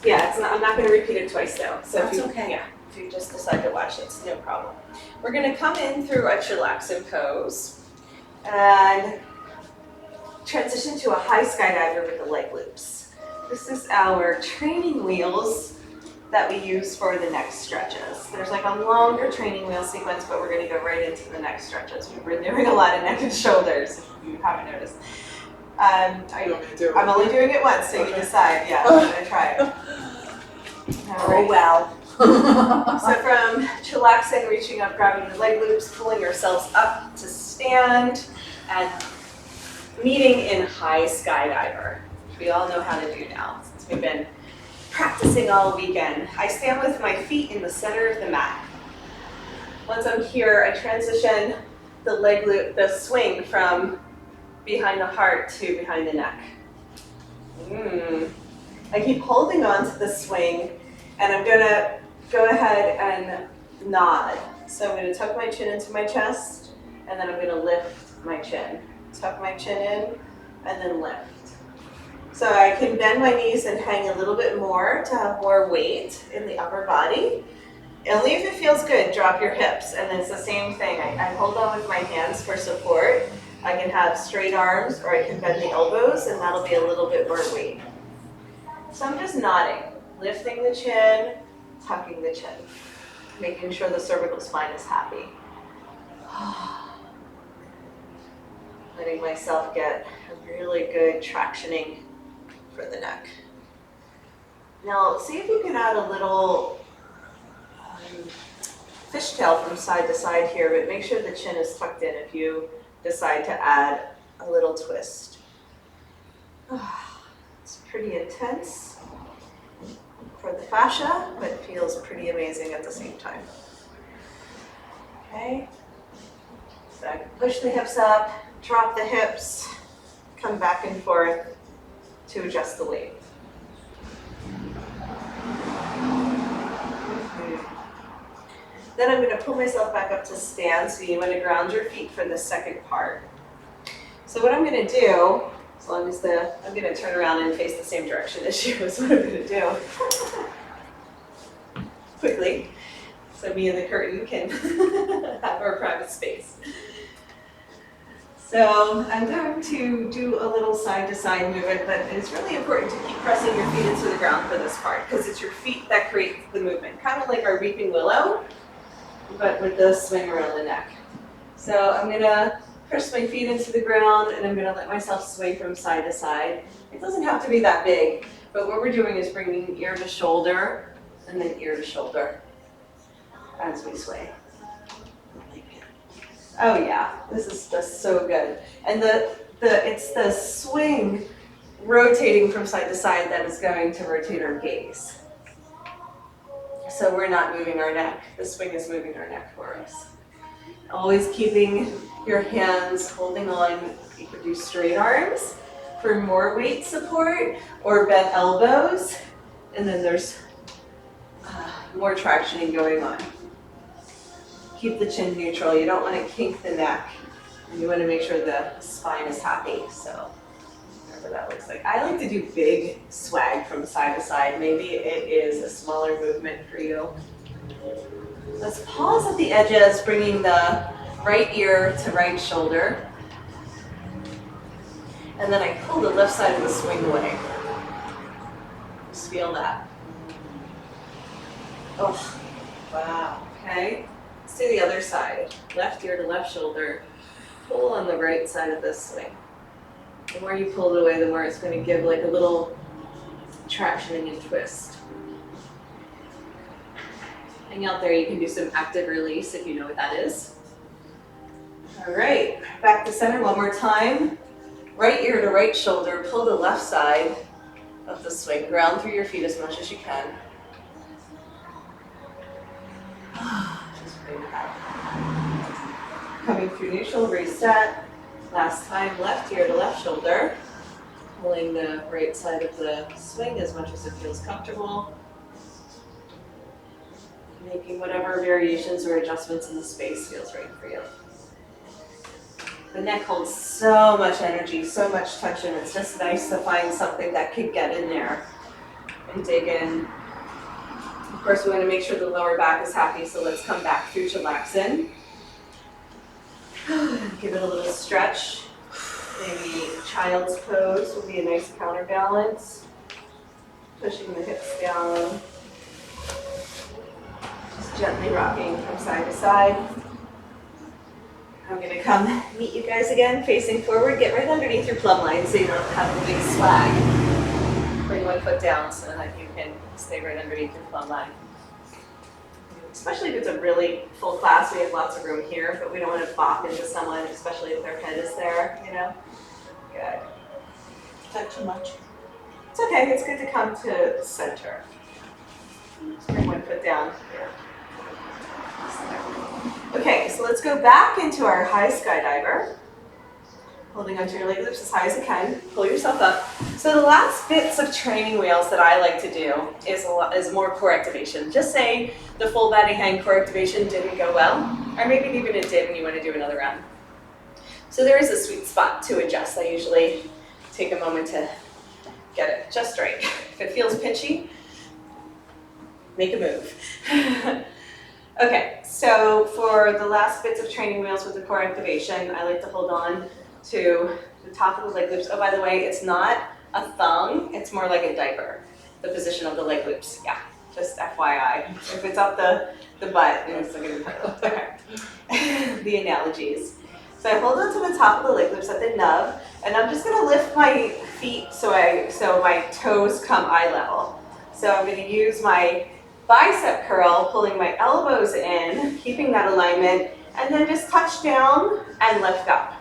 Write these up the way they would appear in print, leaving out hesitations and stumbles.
Yeah, it's not, I'm not going to repeat it twice though. So That's if you, okay. Yeah, if you just decide to watch it, it's no problem. We're going to come in through a chillaxin pose and transition to a high skydiver with the leg loops. This is our training wheels that we use for the next stretches. There's like a longer training wheel sequence, but we're going to go right into the next stretches. We've been doing a lot of neck and shoulders, if you haven't noticed. I'm only doing it once, so you decide. Yeah, I'm going to try it. Oh, well. So from chillaxin, reaching up, grabbing the leg loops, pulling yourselves up to stand, and meeting in high skydiver. We all know how to do now, since we've been practicing all weekend. I stand with my feet in the center of the mat. Once I'm here, I transition the leg loop, the swing from behind the heart to behind the neck. I keep holding on to the swing, and I'm gonna go ahead and nod. So I'm gonna tuck my chin into my chest, and then I'm gonna lift my chin. Tuck my chin in, and then lift. So I can bend my knees and hang a little bit more to have more weight in the upper body. Only if it feels good, drop your hips. And then it's the same thing. I hold on with my hands for support. I can have straight arms, or I can bend the elbows, and that'll be a little bit more weight. So I'm just nodding, lifting the chin, tucking the chin, making sure the cervical spine is happy. Letting myself get a really good tractioning for the neck. Now, see if you can add a little fishtail from side to side here, but make sure the chin is tucked in if you decide to add a little twist. It's pretty intense for the fascia, but it feels pretty amazing at the same time. Okay, so I can push the hips up, drop the hips, come back and forth to adjust the weight. Then I'm going to pull myself back up to stand, so you want to ground your feet for the second part. So what I'm going to do, as long as I'm going to turn around and face the same direction as you is what I'm going to do. Quickly, so me and the curtain can have our private space. So I'm going to do a little side-to-side movement, but it's really important to keep pressing your feet into the ground for this part, because it's your feet that create the movement, kind of like our weeping willow, but with the swing around the neck. So I'm going to press my feet into the ground, and I'm going to let myself sway from side to side. It doesn't have to be that big, but what we're doing is bringing ear to shoulder, and then ear to shoulder as we sway. Oh yeah, this is just so good. And it's the swing rotating from side to side that is going to rotate our gaze. So we're not moving our neck. The swing is moving our neck for us. Always keeping your hands holding on. You could do straight arms for more weight support, or bent elbows. And then there's more tractioning going on. Keep the chin neutral. You don't want to kink the neck. And you want to make sure the spine is happy. So whatever that looks like. I like to do big swag from side to side. Maybe it is a smaller movement for you. Let's pause at the edges, bringing the right ear to right shoulder. And then I pull the left side of the swing away. Just feel that. Oh, wow. Okay. Let's do the other side. Left ear to left shoulder. Pull on the right side of this swing. The more you pull it away, the more it's going to give like a little traction and twist. Hang out there. You can do some active release if you know what that is. All right. Back to center one more time. Right ear to right shoulder. Pull the left side of the swing. Ground through your feet as much as you can. Just bring it back. Coming through neutral, reset. Last time, left ear to left shoulder. Pulling the right side of the swing as much as it feels comfortable. Making whatever variations or adjustments in the space feels right for you. The neck holds so much energy, so much tension. It's just nice to find something that could get in there and dig in. Of course, we want to make sure the lower back is happy, so let's come back through chillaxin. Give it a little stretch. Maybe child's pose will be a nice counterbalance. Pushing the hips down. Just gently rocking from side to side. I'm going to come meet you guys again, facing forward. Get right underneath your plumb line so you don't have a big swag. Bring one foot down so that you can stay right underneath your plumb line. Especially if it's a really full class, we have lots of room here, but we don't want to bop into someone, especially if their head is there, you know? Good. Is that too much? It's okay, it's good to come to center. Just bring one foot down here. Okay, so let's go back into our high skydiver. Holding onto your leg loops as high as you can. Pull yourself up. So the last bits of training wheels that I like to do is more core activation. Just say the full body hang core activation didn't go well, or maybe even it did and you want to do another round. So there is a sweet spot to adjust. I usually take a moment to get it just right. If it feels pinchy, make a move. Okay, so for the last bits of training wheels with the core activation, I like to hold on to the top of the leg loops. Oh, by the way, it's not a thong, it's more like a diaper, the position of the leg loops. Yeah, just FYI. If it's up the butt, it's like a okay. The analogies. So I hold on to the top of the leg loops at the nub, and I'm just gonna lift my feet so my toes come eye level. So I'm gonna use my bicep curl, pulling my elbows in, keeping that alignment, and then just touch down and lift up.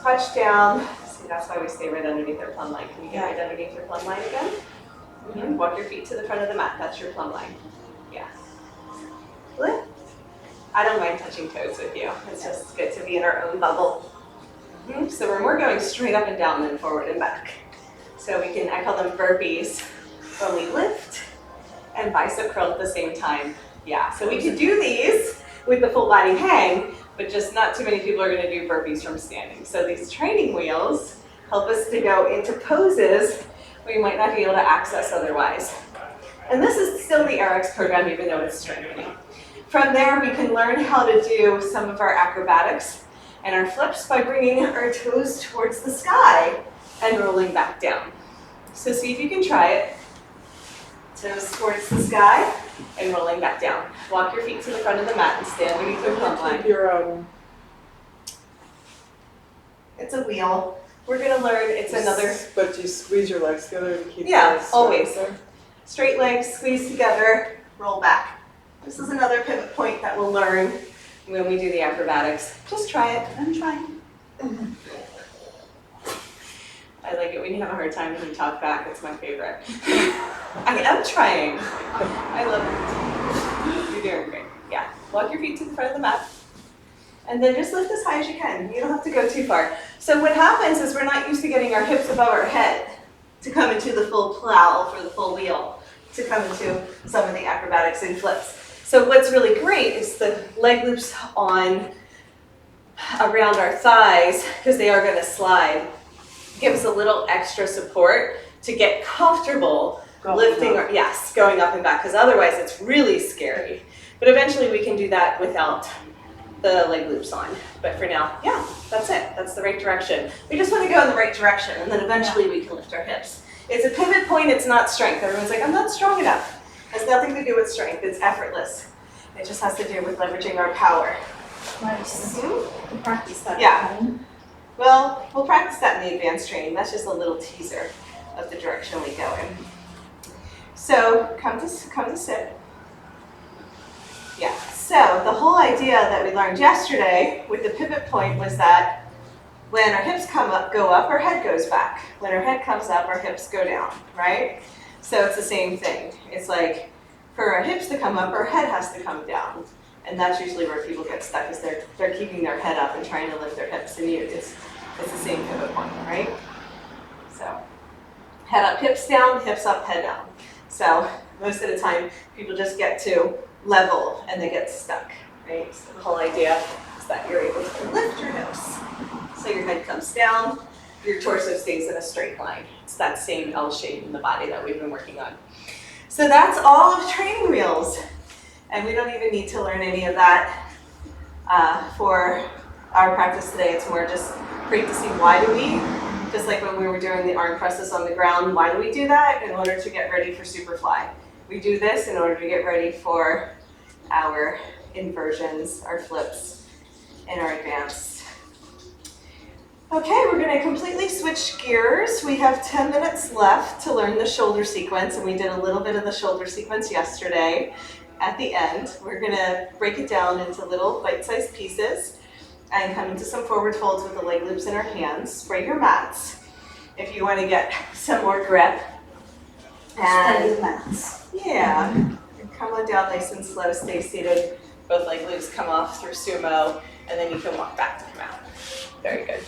Touch down. See, that's why we stay right underneath our plumb line. Can you get right underneath your plumb line again? Mm-hmm. Walk your feet to the front of the mat. That's your plumb line. Yeah. Lift. I don't mind touching toes with you. It's just good to be in our own bubble. Mm-hmm. So we're more going straight up and down than forward and back. So we can, I call them burpees, when we lift and bicep curl at the same time. Yeah, so we could do these with the full body hang, but just not too many people are gonna do burpees from standing. So these training wheels help us to go into poses we might not be able to access otherwise. And this is still the AYRx program, even though it's strengthening. From there, we can learn how to do some of our acrobatics and our flips by bringing our toes towards the sky and rolling back down. So see if you can try it. Toes towards the sky and rolling back down. Walk your feet to the front of the mat and stand underneath your plumb line. It's a wheel. We're going to learn it's another. But you squeeze your legs together to keep. Yeah, always. Straight legs, squeeze together, roll back. This is another pivot point that we'll learn when we do the acrobatics. Just try it. I'm trying. I like it when you have a hard time and you talk back. It's my favorite. I am trying. I love it. You're doing great. Yeah. Walk your feet to the front of the mat. And then just lift as high as you can. You don't have to go too far. So what happens is we're not used to getting our hips above our head to come into the full plow for the full wheel, to come into some of the acrobatics and flips. So what's really great is the leg loops on around our thighs, because they are going to slide. Give us a little extra support to get comfortable lifting, going up and back, because otherwise it's really scary. But eventually we can do that without the leg loops on. But for now, yeah, that's it. That's the right direction. We just want to go in the right direction, and then eventually we can lift our hips. It's a pivot point, it's not strength. Everyone's like, I'm not strong enough. It has nothing to do with strength, it's effortless. It just has to do with leveraging our power. Nice. Mm-hmm. Practice that. Yeah. Well, we'll practice that in the advanced training. That's just a little teaser of the direction we go in. So come to sit. Yeah. So the whole idea that we learned yesterday with the pivot point was that when our hips go up, our head goes back. When our head comes up, our hips go down, right? So it's the same thing. It's like for our hips to come up, our head has to come down. And that's usually where people get stuck, is they're keeping their head up and trying to lift their hips. And it's the same pivot point, right? So head up, hips down, hips up, head down. So most of the time, people just get to level and they get stuck, right? So the whole idea is that you're able to lift your hips. So your head comes down, your torso stays in a straight line. It's that same L shape in the body that we've been working on. So that's all of training wheels. And we don't even need to learn any of that for our practice today. It's more just great to see why do we, just like when we were doing the arm presses on the ground, why do we do that? In order to get ready for Superfly. We do this in order to get ready for our inversions, our flips, and our advanced. Okay, we're going to completely switch gears. We have 10 minutes left to learn the shoulder sequence, and we did a little bit of the shoulder sequence yesterday. At the end, we're going to break it down into little bite-sized pieces and come into some forward folds with the leg loops in our hands. Spray your mats if you want to get some more grip. Spray the mats. Yeah, and come on down nice and slow, stay seated. Both leg loops come off through sumo, and then you can walk back to come out. Very good.